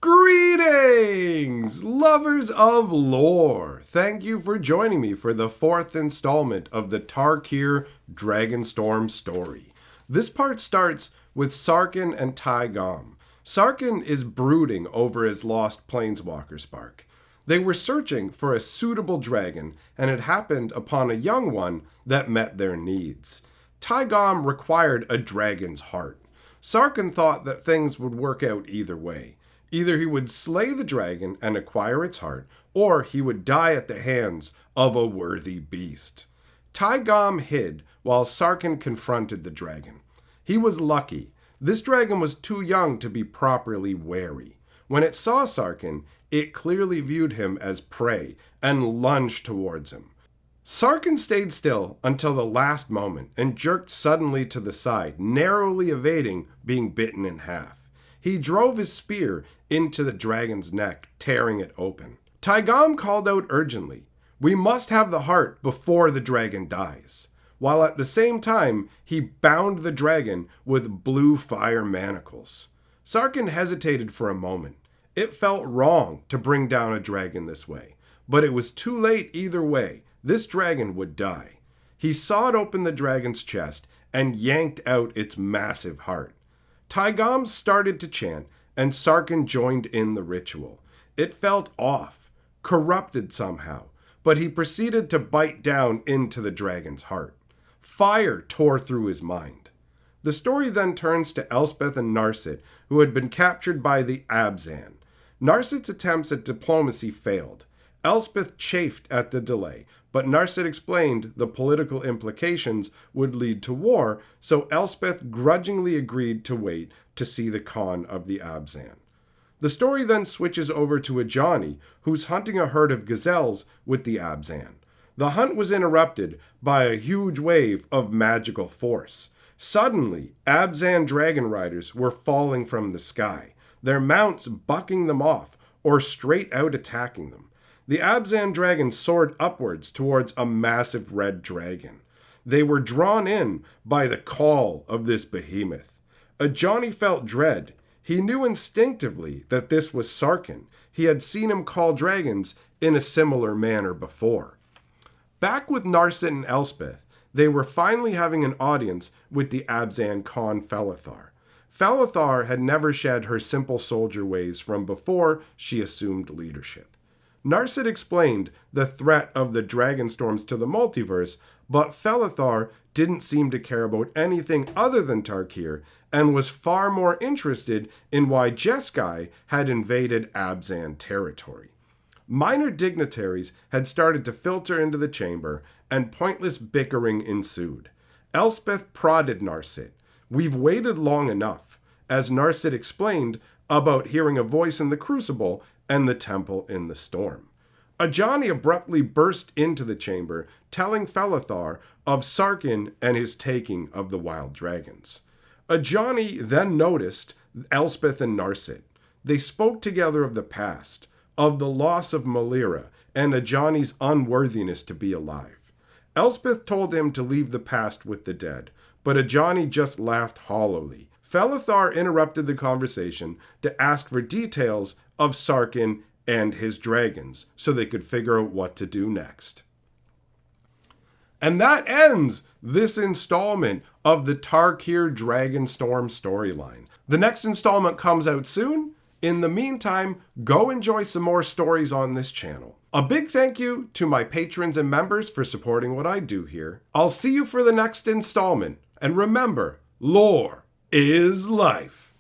Greetings, lovers of lore. Thank you for joining me for the fourth installment of the Tarkir Dragonstorm story. This part starts with Sarkhan and Taigam. Sarkhan is brooding over his lost planeswalker spark. They were searching for a suitable dragon, and it happened upon a young one that met their needs. Taigam required a dragon's heart. Sarkhan thought that things would work out either way. Either he would slay the dragon and acquire its heart, or he would die at the hands of a worthy beast. Taigam hid while Sarkhan confronted the dragon. He was lucky. This dragon was too young to be properly wary. When it saw Sarkhan, it clearly viewed him as prey and lunged towards him. Sarkhan stayed still until the last moment and jerked suddenly to the side, narrowly evading being bitten in half. He drove his spear into the dragon's neck, tearing it open. Taigam called out urgently, "We must have the heart before the dragon dies," while at the same time he bound the dragon with blue fire manacles. Sarkhan hesitated for a moment. It felt wrong to bring down a dragon this way, but it was too late either way. This dragon would die. He sawed open the dragon's chest and yanked out its massive heart. Taigam started to chant, and Sarkhan joined in the ritual. It felt off, corrupted somehow, but he proceeded to bite down into the dragon's heart. Fire tore through his mind. The story then turns to Elspeth and Narset, who had been captured by the Abzan. Narset's attempts at diplomacy failed. Elspeth chafed at the delay, but Narset explained the political implications would lead to war, so Elspeth grudgingly agreed to wait to see the Khan of the Abzan. The story then switches over to Ajani, who's hunting a herd of gazelles with the Abzan. The hunt was interrupted by a huge wave of magical force. Suddenly, Abzan dragon riders were falling from the sky, their mounts bucking them off or straight out attacking them. The Abzan dragon soared upwards towards a massive red dragon. They were drawn in by the call of this behemoth. Ajani felt dread. He knew instinctively that this was Sarkhan. He had seen him call dragons in a similar manner before. Back with Narset and Elspeth, they were finally having an audience with the Abzan Khan Felithar. Felithar had never shed her simple soldier ways from before she assumed leadership. Narset explained the threat of the Dragonstorms to the multiverse, but Felithar didn't seem to care about anything other than Tarkir and was far more interested in why Jeskai had invaded Abzan territory. Minor dignitaries had started to filter into the chamber, and pointless bickering ensued. Elspeth prodded Narset. "We've waited long enough," as Narset explained about hearing a voice in the crucible and the temple in the storm. Ajani abruptly burst into the chamber, telling Felithar of Sarkhan and his taking of the wild dragons. Ajani then noticed Elspeth and Narset. They spoke together of the past, of the loss of Malira, and Ajani's unworthiness to be alive. Elspeth told him to leave the past with the dead, but Ajani just laughed hollowly. Felithar interrupted the conversation to ask for details of Sarkhan and his dragons so they could figure out what to do next. And that ends this installment of the Tarkir Dragonstorm storyline. The next installment comes out soon. In the meantime, go enjoy some more stories on this channel. A big thank you to my patrons and members for supporting what I do here. I'll see you for the next installment. And remember, lore is life.